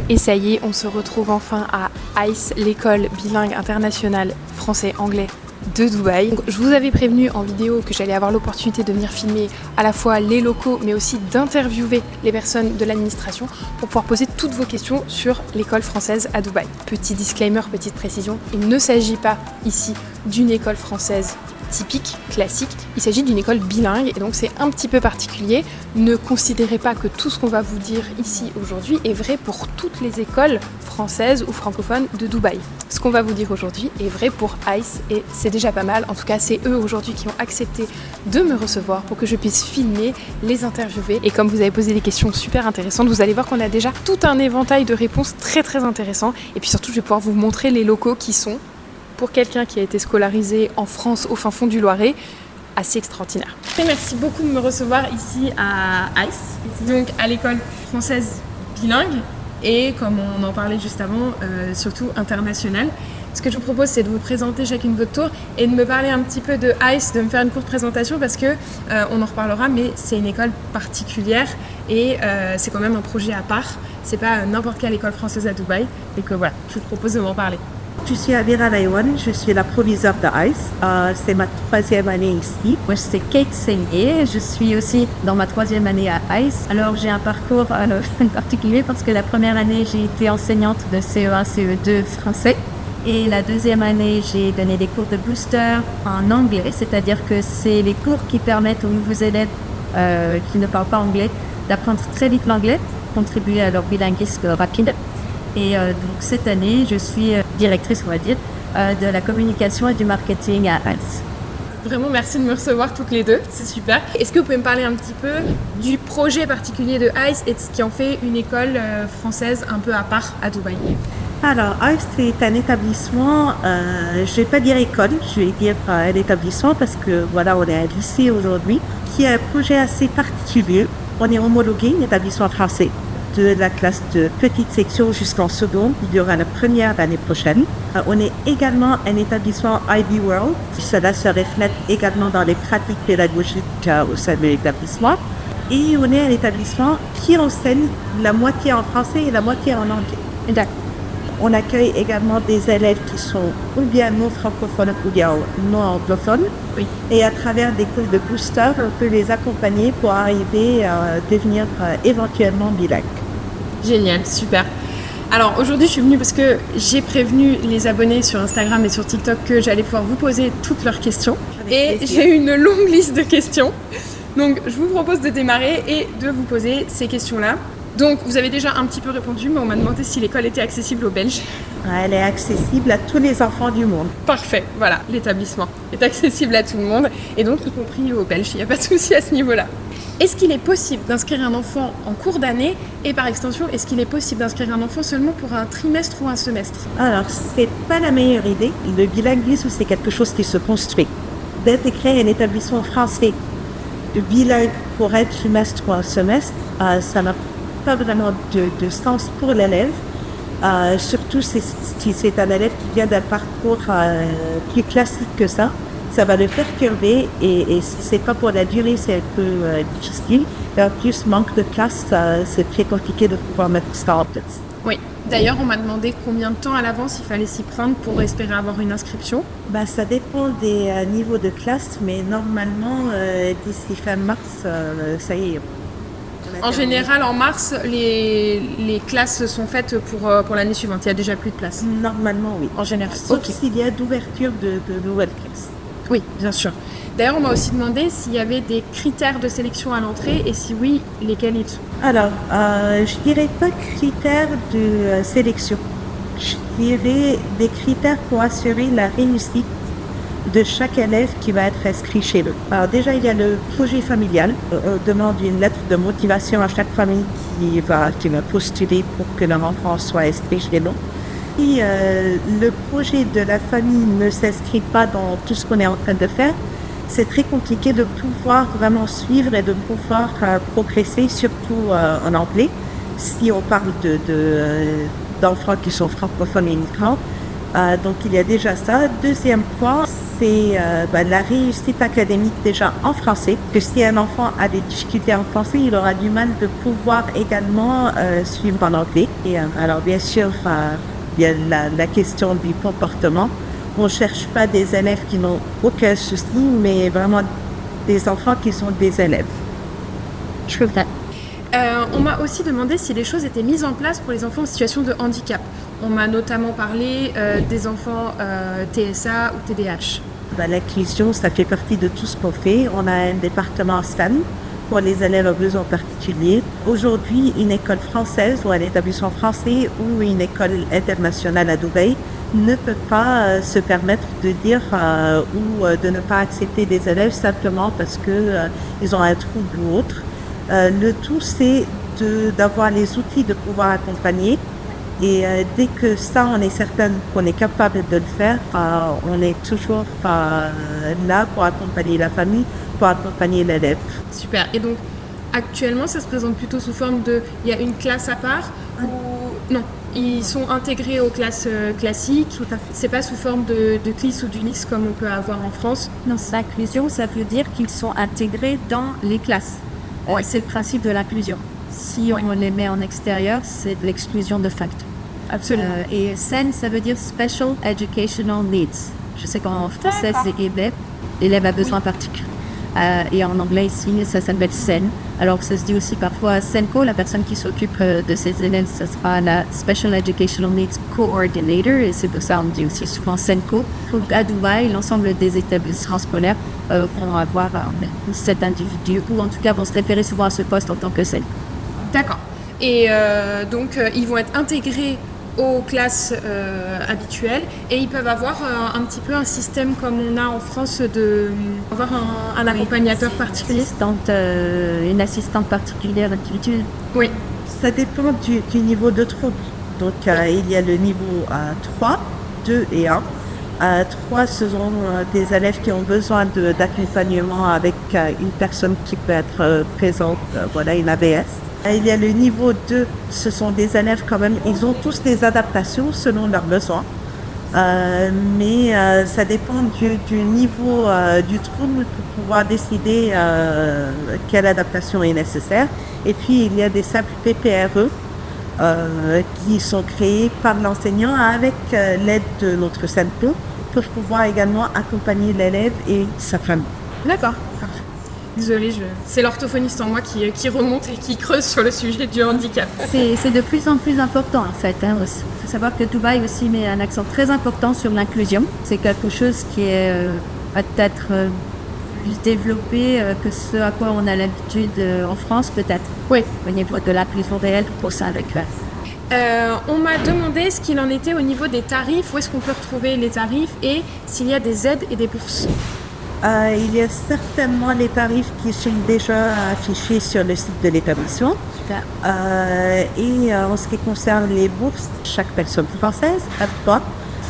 Et ça y est, on se retrouve enfin à ICE, l'école bilingue internationale français-anglais de Dubaï. Donc, je vous avais prévenu en vidéo que j'allais avoir l'opportunité de venir filmer à la fois les locaux mais aussi d'interviewer les personnes de l'administration pour pouvoir poser toutes vos questions sur l'école française à Dubaï. Petit disclaimer, petite précision, il ne s'agit pas ici d'une école française typique, classique, il s'agit d'une école bilingue et donc c'est un petit peu particulier. Ne considérez pas que tout ce qu'on va vous dire ici aujourd'hui est vrai pour toutes les écoles françaises ou francophones de Dubaï. Ce qu'on va vous dire aujourd'hui est vrai pour ICE et c'est déjà pas mal. En tout cas, c'est eux aujourd'hui qui ont accepté de me recevoir pour que je puisse filmer, les interviewer. Et comme vous avez posé des questions super intéressantes, vous allez voir qu'on a déjà tout un éventail de réponses très très intéressants. Et puis surtout, je vais pouvoir vous montrer les locaux qui sont, pour quelqu'un qui a été scolarisé en France au fin fond du Loiret, assez extraordinaire. Et merci beaucoup de me recevoir ici à ICE, donc à l'école française bilingue et comme on en parlait juste avant, surtout internationale. Ce que je vous propose, c'est de vous présenter chacune votre tour et de me parler un petit peu de ICE, de me faire une courte présentation parce que on en reparlera, mais c'est une école particulière et c'est quand même un projet à part. C'est pas n'importe quelle école française à Dubaï. Donc voilà, je vous propose de m'en parler. Je suis Amira Laywan, je suis la proviseure de ICE. C'est ma 3e année ici. Moi, c'est Kate Seigné. Je suis aussi dans ma 3e année à ICE. Alors, j'ai un parcours particulier parce que la première année, j'ai été enseignante de CE1, CE2 français. Et la 2e année, j'ai donné des cours de booster en anglais. C'est-à-dire que c'est les cours qui permettent aux nouveaux élèves qui ne parlent pas anglais d'apprendre très vite l'anglais, contribuer à leur bilinguisme rapide. Et donc cette année, je suis directrice, on va dire, de la communication et du marketing à ICE. Vraiment, merci de me recevoir toutes les deux, c'est super. Est-ce que vous pouvez me parler un petit peu du projet particulier de ICE et de ce qui en fait une école française un peu à part à Dubaï? Alors, ICE, c'est un établissement, je ne vais pas dire école, je vais dire un établissement parce que voilà, on est un lycée aujourd'hui, qui a un projet assez particulier. On est homologué, un établissement français, de la classe de petite section jusqu'en seconde, il y aura la première l'année prochaine. On est également un établissement IB World. Cela se reflète également dans les pratiques pédagogiques au sein de l'établissement. Et on est un établissement qui enseigne la moitié en français et la moitié en anglais. D'accord. On accueille également des élèves qui sont ou bien non francophones ou bien non anglophones. Oui. Et à travers des cours de booster, on peut les accompagner pour arriver à devenir éventuellement bilingues. Génial, super. Alors aujourd'hui je suis venue parce que j'ai prévenu les abonnés sur Instagram et sur TikTok que j'allais pouvoir vous poser toutes leurs questions. Et j'ai une longue liste de questions. Donc je vous propose de démarrer et de vous poser ces questions-là. Donc vous avez déjà un petit peu répondu, mais on m'a demandé si l'école était accessible aux Belges. Elle est accessible à tous les enfants du monde. Parfait, voilà, l'établissement est accessible à tout le monde et donc y compris aux Belges, il n'y a pas de souci à ce niveau-là. Est-ce qu'il est possible d'inscrire un enfant en cours d'année et par extension, est-ce qu'il est possible d'inscrire un enfant seulement pour un trimestre ou un semestre? Alors, c'est pas la meilleure idée. Le bilinguisme, c'est quelque chose qui se construit. D'intégrer un établissement français bilingue pour un trimestre ou un semestre, ça n'a pas vraiment de sens pour l'élève. Surtout si c'est un élève qui vient d'un parcours plus classique que ça. Ça va le perturber et si c'est pas pour la durée, c'est un peu difficile. Et en plus, manque de place, c'est très compliqué de pouvoir mettre ça en place. Oui, d'ailleurs, on m'a demandé combien de temps à l'avance il fallait s'y prendre pour espérer avoir une inscription. Ça dépend des niveaux de classe, mais normalement, d'ici fin mars, ça y est. En général, en mars, les classes sont faites pour l'année suivante. Il y a déjà plus de place. Normalement, oui. En général. Sauf s'il y a d'ouverture de nouvelles classes. Oui, bien sûr. D'ailleurs, on m'a aussi demandé s'il y avait des critères de sélection à l'entrée et si oui, lesquels ils sont. Alors, je dirais pas critères de sélection. Je dirais des critères pour assurer la réussite de chaque élève qui va être inscrit chez eux. Alors déjà, il y a le projet familial. On demande une lettre de motivation à chaque famille qui va postuler pour que leur enfant soit inscrit chez nous. Si le projet de la famille ne s'inscrit pas dans tout ce qu'on est en train de faire, c'est très compliqué de pouvoir vraiment suivre et de pouvoir progresser, surtout en anglais. Si on parle d'enfants qui sont francophones et migrants, Donc il y a déjà ça. Deuxième point, c'est la réussite académique déjà en français. Que si un enfant a des difficultés en français, il aura du mal de pouvoir également suivre en anglais. Et alors bien sûr, il y a la question du comportement. On ne cherche pas des élèves qui n'ont aucun souci, mais vraiment des enfants qui sont des élèves. Je peux pas. On m'a aussi demandé si les choses étaient mises en place pour les enfants en situation de handicap. On m'a notamment parlé des enfants TSA ou TDAH. L'inclusion, ça fait partie de tout ce qu'on fait. On a un département STEM pour les élèves à besoins particuliers. Aujourd'hui, une école française ou un établissement français ou une école internationale à Dubaï ne peut pas se permettre de dire ou de ne pas accepter des élèves simplement parce qu'ils ont un trouble ou autre. Le tout, c'est d'avoir les outils de pouvoir accompagner. Et dès que ça, on est certaine qu'on est capable de le faire, on est toujours là pour accompagner la famille, pour accompagner l'élève. Super. Et donc, actuellement, ça se présente plutôt sous forme de... Il y a une classe à part ou... Non, ils sont intégrés aux classes classiques. Tout à fait. C'est pas sous forme de CLIS ou d'UNIS comme on peut avoir en France. Non, l'inclusion, ça veut dire qu'ils sont intégrés dans les classes. C'est le principe de l'inclusion. Si on les met en extérieur, c'est de l'exclusion de facto. Absolument. Et SEN, ça veut dire Special Educational Needs. Je sais qu'en français, c'est élève à besoins particuliers. Et en anglais, ici, ça s'appelle SEN. Alors, ça se dit aussi parfois SENCO, la personne qui s'occupe de ces élèves, ça sera la Special Educational Needs Coordinator, et c'est pour ça qu'on dit aussi souvent SENCO. Donc, à Dubaï, l'ensemble des établissements scolaires vont avoir cet individu, ou en tout cas vont se référer souvent à ce poste en tant que SEN. D'accord. Et donc, ils vont être intégrés aux classes habituelles et ils peuvent avoir un petit peu un système comme on a en France avoir un accompagnateur particulier. Une assistante particulière d'individu. Oui. Ça dépend du niveau de trouble. Donc il y a le niveau 3, 2 et 1. 3, ce sont des élèves qui ont besoin d'accompagnement avec une personne qui peut être présente, une AVS. Il y a le niveau 2, ce sont des élèves quand même, ils ont tous des adaptations selon leurs besoins, mais ça dépend du niveau du trouble pour pouvoir décider quelle adaptation est nécessaire. Et puis il y a des simples PPRE qui sont créés par l'enseignant avec l'aide de notre CENPO pour pouvoir également accompagner l'élève et sa famille. D'accord. Désolée, c'est l'orthophoniste en moi qui remonte et qui creuse sur le sujet du handicap. C'est de plus en plus important en fait. Il faut savoir que Dubaï aussi met un accent très important sur l'inclusion. C'est quelque chose qui est peut-être plus développé que ce à quoi on a l'habitude en France peut-être. Oui. Au niveau de l'inclusion réelle au sein de l'école. On m'a demandé ce qu'il en était au niveau des tarifs, où est-ce qu'on peut retrouver les tarifs et s'il y a des aides et des bourses. Il y a certainement les tarifs qui sont déjà affichés sur le site de l'établissement. Et en ce qui concerne les bourses, chaque personne française a le droit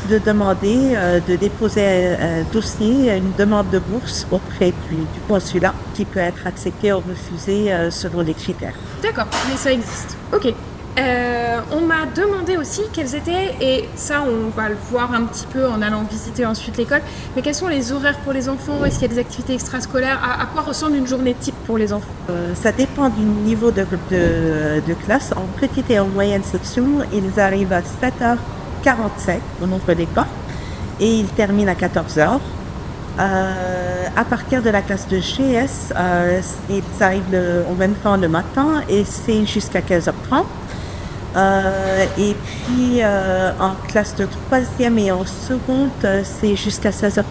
de demander, de déposer un dossier, une demande de bourse auprès du consulat qui peut être accepté ou refusé selon les critères. D'accord, mais ça existe. Ok. On m'a demandé aussi quels étaient, et ça on va le voir un petit peu en allant visiter ensuite l'école, mais quels sont les horaires pour les enfants? Est-ce qu'il y a des activités extrascolaires? À quoi ressemble une journée type pour les enfants? Ça dépend du niveau de classe. En petite et en moyenne section, ils arrivent à 7h45 au nombre des pas et ils terminent à 14h. À partir de la classe de GS, ils arrivent en même temps le matin et c'est jusqu'à 15h30. Et puis en classe de 3e et en seconde, c'est jusqu'à 16h30.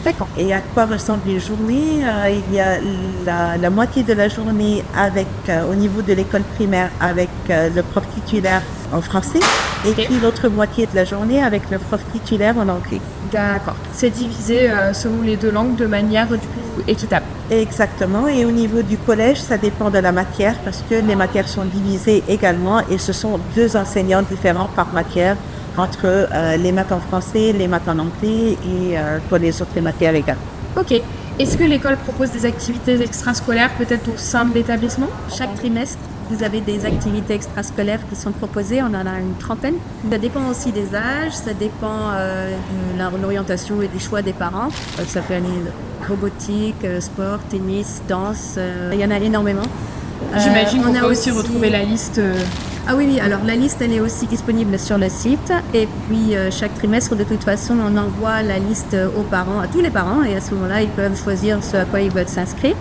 D'accord. Et à quoi ressemble une journée? Il y a la moitié de la journée avec, au niveau de l'école primaire avec le prof titulaire en français et puis l'autre moitié de la journée avec le prof titulaire en anglais. D'accord. C'est divisé selon les deux langues de manière du coup équitable. Exactement. Et au niveau du collège, ça dépend de la matière parce que les matières sont divisées également et ce sont 2 enseignants différents par matière entre les maths en français, les maths en anglais et pour les autres matières également. Ok. Est-ce que l'école propose des activités extrascolaires peut-être au sein de l'établissement? Chaque trimestre, vous avez des activités extrascolaires qui sont proposées, on en a une trentaine. Ça dépend aussi des âges, ça dépend de l'orientation et du choix des parents. Ça peut aller robotique, sport, tennis, danse, il y en a énormément. J'imagine qu'on peut aussi retrouver la liste. Ah oui, alors la liste, elle est aussi disponible sur le site. Et puis, chaque trimestre, de toute façon, on envoie la liste aux parents, à tous les parents. Et à ce moment-là, ils peuvent choisir ce à quoi ils veulent s'inscrire.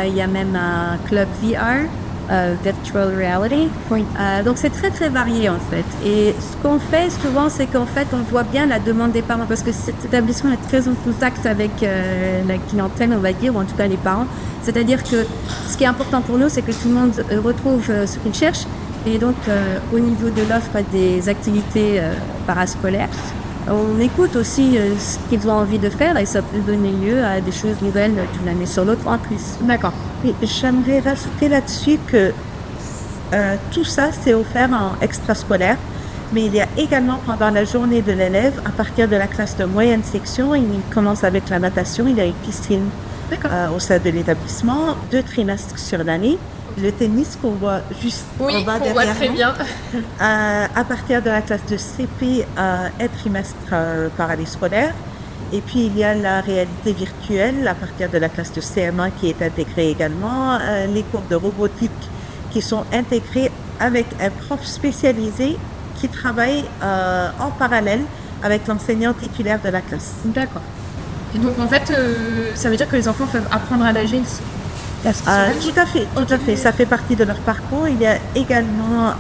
Il y a même un club VR, Virtual Reality. Oui. Donc, c'est très, très varié, en fait. Et ce qu'on fait souvent, c'est qu'en fait, on voit bien la demande des parents. Parce que cet établissement est très en contact avec la clientèle, on va dire, ou en tout cas les parents. C'est-à-dire que ce qui est important pour nous, c'est que tout le monde retrouve ce qu'il cherche. Et donc, au niveau de l'offre des activités parascolaires, on écoute aussi ce qu'ils ont envie de faire et ça peut donner lieu à des choses nouvelles d'une année sur l'autre en plus. D'accord. Et j'aimerais rajouter là-dessus que tout ça, c'est offert en extrascolaire, mais il y a également pendant la journée de l'élève, à partir de la classe de moyenne section, il commence avec la natation, il y a une piscine au sein de l'établissement, 2 trimestres sur l'année. Le tennis qu'on voit juste en bas derrière voit très nous. bien. À partir de la classe de CP, un trimestre par année scolaire. Et puis il y a la réalité virtuelle à partir de la classe de CM1 qui est intégrée également. Les cours de robotique qui sont intégrés avec un prof spécialisé qui travaille en parallèle avec l'enseignant titulaire de la classe. D'accord. Et donc en fait, ça veut dire que les enfants peuvent apprendre à nager ici. Tout à fait. Ça fait partie de leur parcours. Il y a également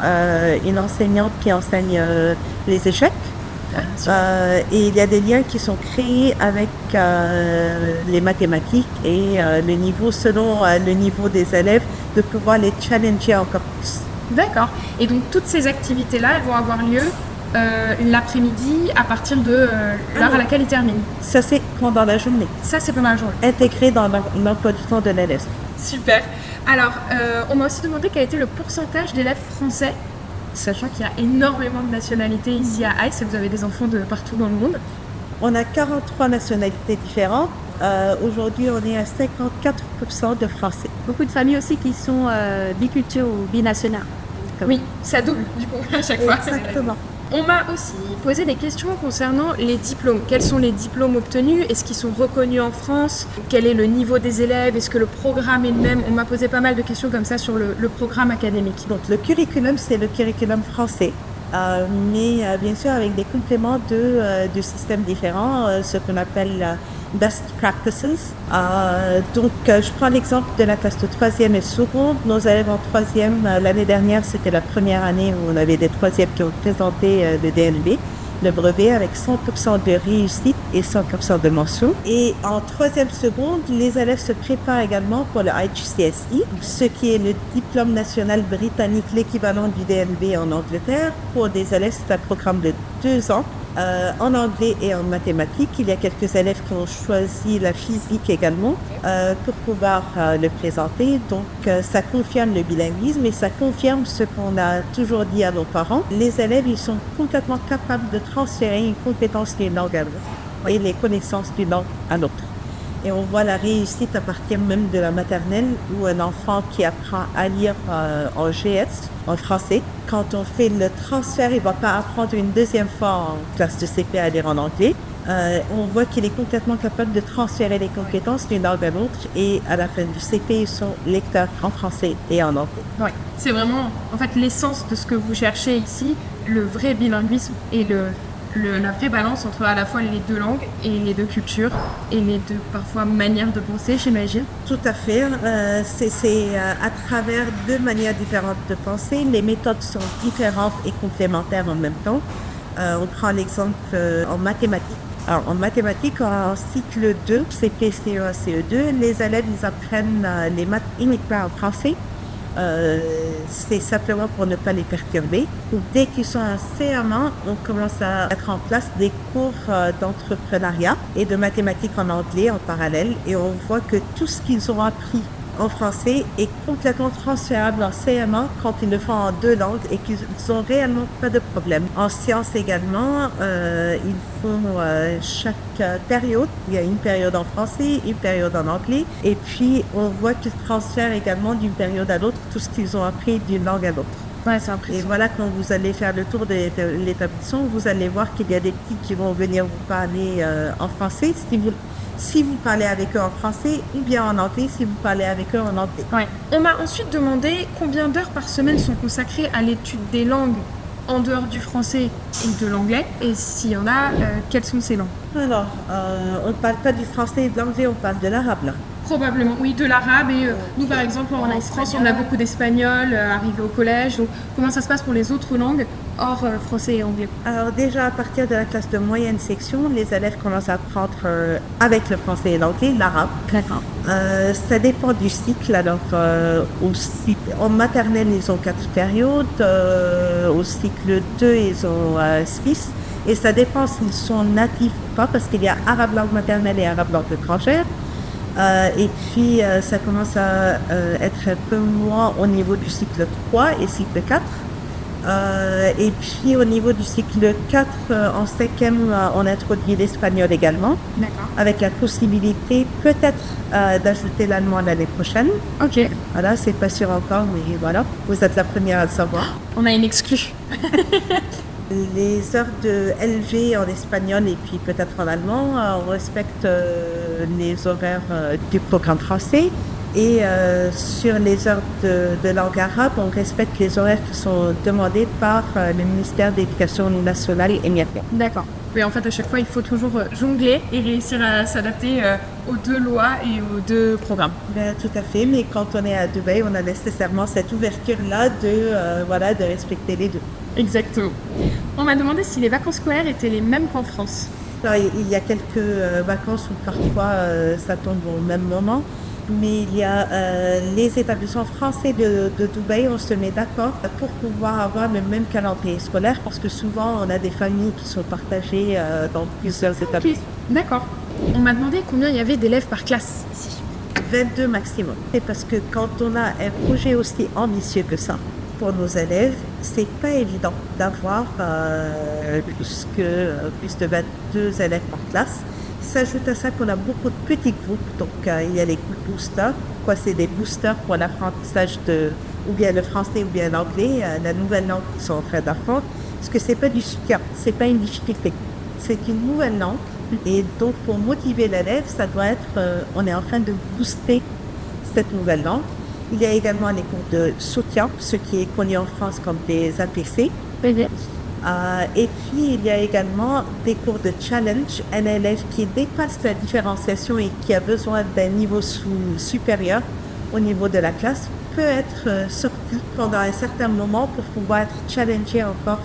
une enseignante qui enseigne les échecs. Et il y a des liens qui sont créés avec les mathématiques et le niveau, selon le niveau des élèves, de pouvoir les challenger encore plus. D'accord. Et donc toutes ces activités-là, elles vont avoir lieu l'après-midi à partir de l'heure à laquelle ils terminent. Ça, c'est pendant la journée. Ça, c'est pendant la journée. Intégré dans l'emploi du temps de l'élève. Super. Alors, on m'a aussi demandé quel était le pourcentage d'élèves français, sachant qu'il y a énormément de nationalités ici à Ice et vous avez des enfants de partout dans le monde. On a 43 nationalités différentes. Aujourd'hui, on est à 54% de Français. Beaucoup de familles aussi qui sont biculturelles ou binationales. Oui, ça double du coup à chaque fois. Exactement. On m'a aussi posé des questions concernant les diplômes. Quels sont les diplômes obtenus? Est-ce qu'ils sont reconnus en France? Quel est le niveau des élèves? Est-ce que le programme est le même? On m'a posé pas mal de questions comme ça sur le programme académique. Donc le curriculum, c'est le curriculum français, mais bien sûr avec des compléments de systèmes différents, ce qu'on appelle best practices. Donc je prends l'exemple de la classe de 3e et seconde. Nos élèves en 3e, l'année dernière, c'était la première année où on avait des 3e qui ont présenté le DNB, le brevet, avec 100% de réussite et 100% de mention. Et en 3e seconde, les élèves se préparent également pour le IGCSE, ce qui est le diplôme national britannique, l'équivalent du DNB en Angleterre. Pour des élèves, c'est un programme de 2 ans. En anglais et en mathématiques, il y a quelques élèves qui ont choisi la physique également pour pouvoir le présenter. Donc ça confirme le bilinguisme et ça confirme ce qu'on a toujours dit à nos parents. Les élèves, ils sont complètement capables de transférer une compétence d'une langue à l'autre et les connaissances d'une langue à l'autre. Et on voit la réussite à partir même de la maternelle où un enfant qui apprend à lire en GS, en français, quand on fait le transfert, il ne va pas apprendre une deuxième fois en classe de CP à lire en anglais. On voit qu'il est complètement capable de transférer les compétences d'une langue à l'autre et à la fin du CP, ils sont lecteurs en français et en anglais. Oui, c'est vraiment en fait l'essence de ce que vous cherchez ici, le vrai bilinguisme et la vraie balance entre à la fois les 2 langues et les 2 cultures et les 2 parfois manières de penser, j'imagine. Tout à fait. C'est à travers 2 manières différentes de penser. Les méthodes sont différentes et complémentaires en même temps. On prend l'exemple en mathématiques. Alors, en mathématiques, en cycle 2, CP, CE1, CE2, les élèves ils apprennent les maths uniquement en français. C'est simplement pour ne pas les perturber. Dès qu'ils sont en CM1, on commence à mettre en place des cours d'entrepreneuriat et de mathématiques en anglais en parallèle et on voit que tout ce qu'ils ont appris en français est complètement transférable en CM1 quand ils le font en 2 langues et qu'ils n'ont réellement pas de problème. En sciences également, ils font chaque période. Il y a une période en français, une période en anglais. Et puis, on voit qu'ils transfèrent également d'une période à l'autre tout ce qu'ils ont appris d'une langue à l'autre. Ouais, c'est impressionnant. Et voilà, quand vous allez faire le tour de l'établissement, vous allez voir qu'il y a des petits qui vont venir vous parler en français. Si vous parlez avec eux en français, ou bien en anglais, si vous parlez avec eux en anglais. Ouais. On m'a ensuite demandé combien d'heures par semaine sont consacrées à l'étude des langues en dehors du français et de l'anglais, et s'il y en a, quelles sont ces langues? Alors, on ne parle pas du français et de l'anglais, on parle de l'arabe là. Probablement, oui, de l'arabe. Et nous, par exemple, en France, on a beaucoup d'espagnol arrivé au collège. Donc, comment ça se passe pour les autres langues hors français et anglais? Alors déjà, à partir de la classe de moyenne section, les élèves commencent à apprendre avec le français et l'anglais, l'arabe. D'accord. Ça dépend du cycle. Alors, en maternelle, ils ont 4 périodes. Au cycle 2, ils ont 6. Et ça dépend s'ils sont natifs ou pas, parce qu'il y a arabe langue maternelle et arabe langue étrangère. Et puis, ça commence à être un peu moins au niveau du cycle 3 et cycle 4. Et puis, au niveau du cycle 4, en 5e, on introduit l'espagnol également. D'accord. Avec la possibilité peut-être d'ajouter l'allemand l'année prochaine. Ok. Voilà, c'est pas sûr encore, mais voilà, vous êtes la première à le savoir. On a une exclue. Les heures de LV en espagnol et puis peut-être en allemand, on respecte les horaires du programme français. Et sur les heures de langue arabe, on respecte les horaires qui sont demandés par le ministère de l'Éducation nationale et militaire. D'accord. Oui, en fait, à chaque fois, il faut toujours jongler et réussir à s'adapter aux 2 lois et aux 2 programmes. Ben, tout à fait, mais quand on est à Dubaï, on a nécessairement cette ouverture-là de respecter les 2. Exactement. On m'a demandé si les vacances scolaires étaient les mêmes qu'en France. Alors, il y a quelques vacances où parfois ça tombe au même moment, mais il y a les établissements français de Dubaï, on se met d'accord pour pouvoir avoir le même calendrier scolaire parce que souvent on a des familles qui sont partagées dans plusieurs établissements. D'accord. On m'a demandé combien il y avait d'élèves par classe ici. 22 maximum. C'est parce que quand on a un projet aussi ambitieux que ça, pour nos élèves, c'est pas évident d'avoir plus de 22 élèves par classe. S'ajoute à ça qu'on a beaucoup de petits groupes, donc il y a les groupes boosters. Pourquoi c'est des boosters pour l'apprentissage de ou bien le français ou bien l'anglais, la nouvelle langue qu'ils sont en train d'apprendre, parce que c'est pas du soutien, c'est pas une difficulté, c'est une nouvelle langue. Et donc pour motiver l'élève, ça doit être, on est en train de booster cette nouvelle langue. Il y a également les cours de soutien, ce qui est connu en France comme des APC. Oui. Et puis, il y a également des cours de challenge. Un élève qui dépasse la différenciation et qui a besoin d'un niveau supérieur au niveau de la classe peut être sorti pendant un certain moment pour pouvoir être challengé encore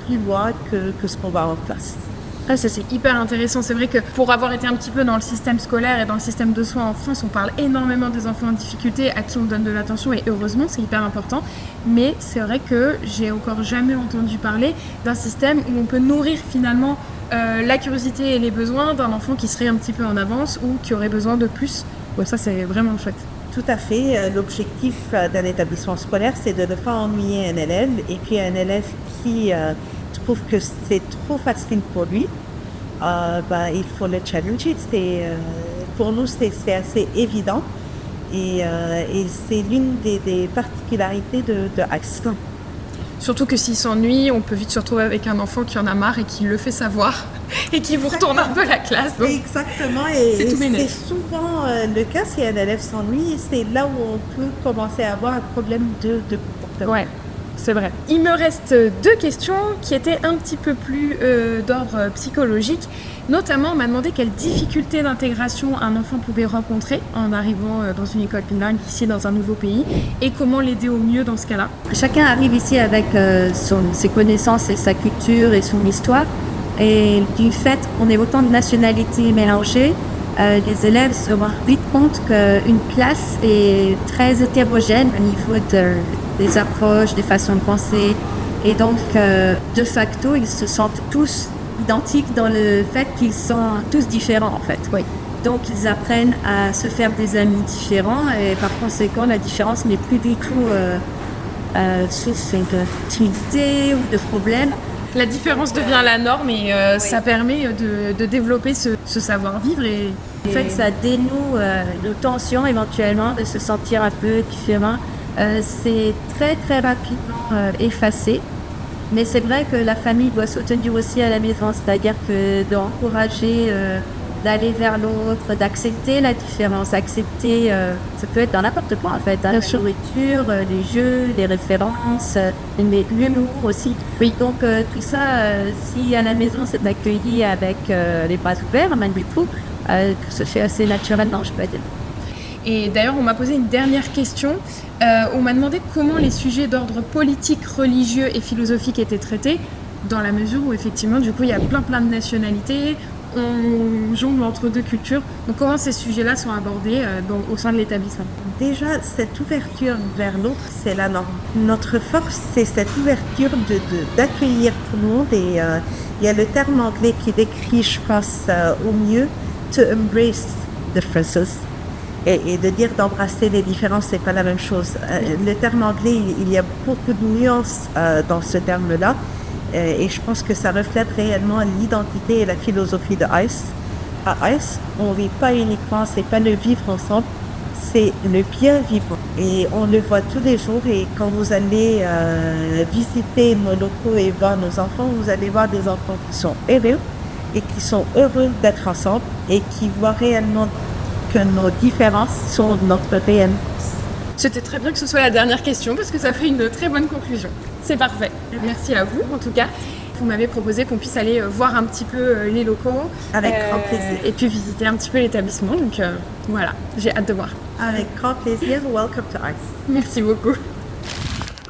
plus loin que ce qu'on va en classe. Ah, ça c'est hyper intéressant. C'est vrai que pour avoir été un petit peu dans le système scolaire et dans le système de soins en France, on parle énormément des enfants en difficulté à qui on donne de l'attention et heureusement c'est hyper important. Mais c'est vrai que j'ai encore jamais entendu parler d'un système où on peut nourrir finalement la curiosité et les besoins d'un enfant qui serait un petit peu en avance ou qui aurait besoin de plus. Ouais, ça c'est vraiment chouette. Tout à fait. L'objectif d'un établissement scolaire, c'est de ne pas ennuyer un élève et puis un élève qui trouve que c'est trop facile pour lui, il faut le challenger. Pour nous, c'est assez évident et c'est l'une des particularités de ICE. Surtout que s'il s'ennuie, on peut vite se retrouver avec un enfant qui en a marre et qui le fait savoir et qui vous retourne un peu la classe. Donc exactement, et c'est souvent le cas si un élève s'ennuie, c'est là où on peut commencer à avoir un problème de comportement. Ouais. C'est vrai. Il me reste 2 questions qui étaient un petit peu plus d'ordre psychologique. Notamment, on m'a demandé quelles difficultés d'intégration un enfant pouvait rencontrer en arrivant dans une école bilingue ici dans un nouveau pays et comment l'aider au mieux dans ce cas-là. Chacun arrive ici avec ses connaissances et sa culture et son histoire. Et du fait qu'on ait autant de nationalités mélangées, les élèves se rendent vite compte qu'une classe est très hétérogène au niveau des approches, des façons de penser. Et donc, de facto, ils se sentent tous identiques dans le fait qu'ils sont tous différents, en fait. Oui. Donc ils apprennent à se faire des amis différents et par conséquent la différence n'est plus du tout source d'activité ou de problème. La différence devient la norme et ça permet de développer ce savoir-vivre. Et En fait, ça dénoue nos tensions éventuellement de se sentir un peu différent. C'est très très rapidement effacé. Mais c'est vrai que la famille doit soutenir aussi à la maison, c'est-à-dire que d'encourager d'aller vers l'autre, d'accepter la différence, accepter, ça peut être dans n'importe quoi en fait, la nourriture, les jeux, les références, mais l'humour aussi. Oui. Donc tout ça, si à la maison c'est accueilli avec les bras ouverts, malgré tout, ça se fait assez naturellement, je peux dire. Et d'ailleurs, on m'a posé une dernière question. On m'a demandé comment les sujets d'ordre politique, religieux et philosophique étaient traités, dans la mesure où effectivement, du coup, il y a plein de nationalités, on jongle entre deux cultures. Donc comment ces sujets-là sont abordés au sein de l'établissement? Déjà, cette ouverture vers l'autre, c'est la norme. Notre force, c'est cette ouverture d'accueillir tout le monde. Et il y a le terme anglais qui décrit, je pense, au mieux, to embrace differences. Et de dire d'embrasser les différences, c'est pas la même chose. Le terme anglais, il y a beaucoup de nuances dans ce terme-là. Et je pense que ça reflète réellement l'identité et la philosophie de ICE. À ICE, on ne vit pas uniquement, c'est pas le vivre ensemble, c'est le bien vivre. Et on le voit tous les jours. Et quand vous allez visiter nos locaux et voir nos enfants, vous allez voir des enfants qui sont heureux et qui sont heureux d'être ensemble et qui voient réellement que nos différences sont notre réelle. C'était très bien que ce soit la dernière question parce que ça fait une très bonne conclusion. C'est parfait. Merci à vous en tout cas. Vous m'avez proposé qu'on puisse aller voir un petit peu les locaux. Avec grand plaisir. Et puis visiter un petit peu l'établissement. Donc voilà, j'ai hâte de voir. Avec grand plaisir. Welcome to ICE. Merci beaucoup.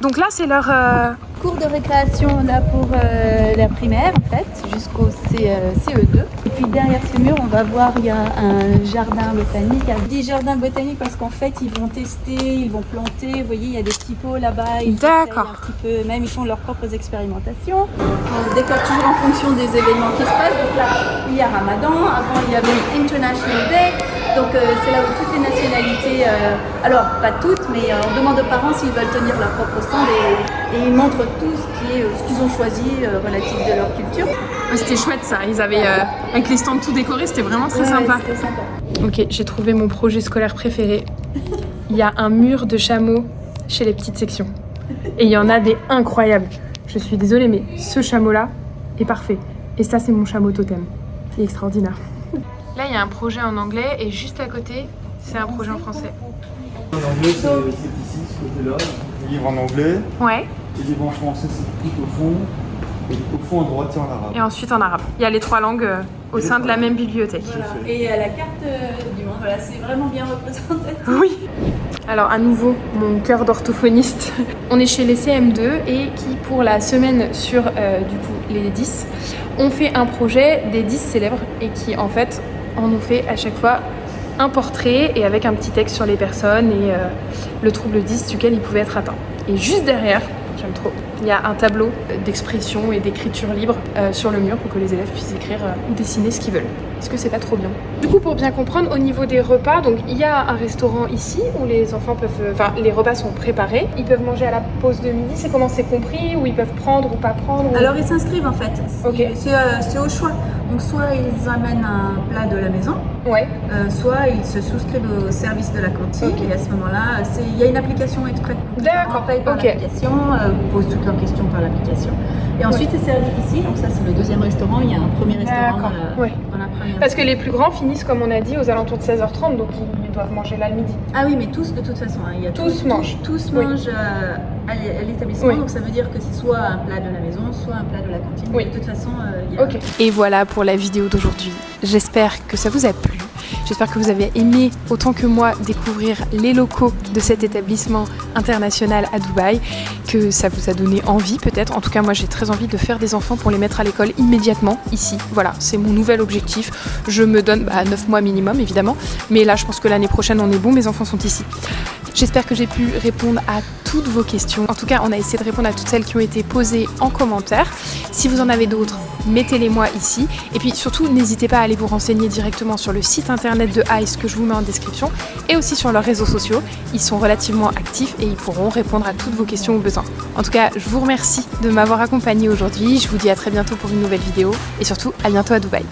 Donc là, c'est leur Cours de récréation là pour la primaire en fait, jusqu'au CE2. Et puis derrière ce mur, on va voir, il y a un jardin botanique. Je dis jardin botanique parce qu'en fait, ils vont tester, ils vont planter. Vous voyez, il y a des petits pots là-bas. Ils D'accord. un petit peu, même ils font leurs propres expérimentations. On décore toujours en fonction des événements qui se passent. Donc là, il y a Ramadan. Avant, il y avait International Day. Donc c'est là où toutes les nationalités, alors pas toutes, mais on demande aux parents s'ils veulent tenir leur propre stand et ils montrent tout ce qu'ils ont choisi relatif de leur culture. C'était chouette ça, ils avaient avec les stands tout décorés, c'était vraiment très sympa. C'était sympa. Ok, j'ai trouvé mon projet scolaire préféré. Il y a un mur de chameaux chez les petites sections. Et il y en a des incroyables. Je suis désolée, mais ce chameau-là est parfait. Et ça, c'est mon chameau totem. Il est extraordinaire. Là, il y a un projet en anglais et juste à côté, c'est un projet en français. En anglais, c'est ici, ce côté-là. Le livre en anglais. Ouais. Et le livre en français, c'est tout au fond. Et au fond, à droite, c'est en arabe. Et ensuite en arabe. Il y a les trois langues au sein de la même bibliothèque. Voilà. Et la carte du monde, voilà, c'est vraiment bien représentatif. Oui. Alors à nouveau, mon cœur d'orthophoniste. On est chez les CM2 et qui, pour la semaine sur du coup les 10, ont fait un projet des 10 célèbres et qui en fait en ont fait à chaque fois un portrait et avec un petit texte sur les personnes et le trouble 10 duquel ils pouvaient être atteints. Et juste derrière, j'aime trop, il y a un tableau d'expression et d'écriture libre sur le mur pour que les élèves puissent écrire ou dessiner ce qu'ils veulent. Est-ce que c'est pas trop bien? Du coup, pour bien comprendre, au niveau des repas, donc il y a un restaurant ici où les enfants peuvent, les repas sont préparés. Ils peuvent manger à la pause de midi. C'est comment c'est compris? Ou ils peuvent prendre ou pas prendre ou... Alors ils s'inscrivent en fait. Ok. C'est au choix. Donc soit ils amènent un plat de la maison, Ouais. soit ils se souscrivent au service de la cantine. Ok. Et à ce moment-là, il y a une application exprès. D'accord, On paye par ok. l'application, pose toutes leurs questions par l'application. Et ensuite c'est servi ici. Donc ça c'est le deuxième restaurant. Il y a un premier restaurant D'accord, ouais. dans la première. Parce que les plus grands finissent, comme on a dit, aux alentours de 16h30, donc ils doivent manger là le midi. Ah oui, mais tous de toute façon. Hein, il y a Tous mangent. Tous Oui. mangent à l'établissement. Oui. Donc ça veut dire que c'est soit un plat de la maison, soit un plat de la cantine. Oui. De toute façon, il y a... Ok. Et voilà pour la vidéo d'aujourd'hui. J'espère que ça vous a plu. J'espère que vous avez aimé autant que moi découvrir les locaux de cet établissement international à Dubaï, que ça vous a donné envie peut-être. En tout cas, moi j'ai très envie de faire des enfants pour les mettre à l'école immédiatement ici. Voilà, c'est mon nouvel objectif. Je me donne 9 mois minimum évidemment, mais là je pense que l'année prochaine on est bon, mes enfants sont ici. J'espère que j'ai pu répondre à toutes vos questions. En tout cas, on a essayé de répondre à toutes celles qui ont été posées en commentaire. Si vous en avez d'autres, mettez-les moi ici. Et puis surtout, n'hésitez pas à aller vous renseigner directement sur le site internet internet de ICE que je vous mets en description et aussi sur leurs réseaux sociaux. Ils sont relativement actifs et ils pourront répondre à toutes vos questions ou besoins. En tout cas, je vous remercie de m'avoir accompagné aujourd'hui. Je vous dis à très bientôt pour une nouvelle vidéo et surtout à bientôt à Dubaï.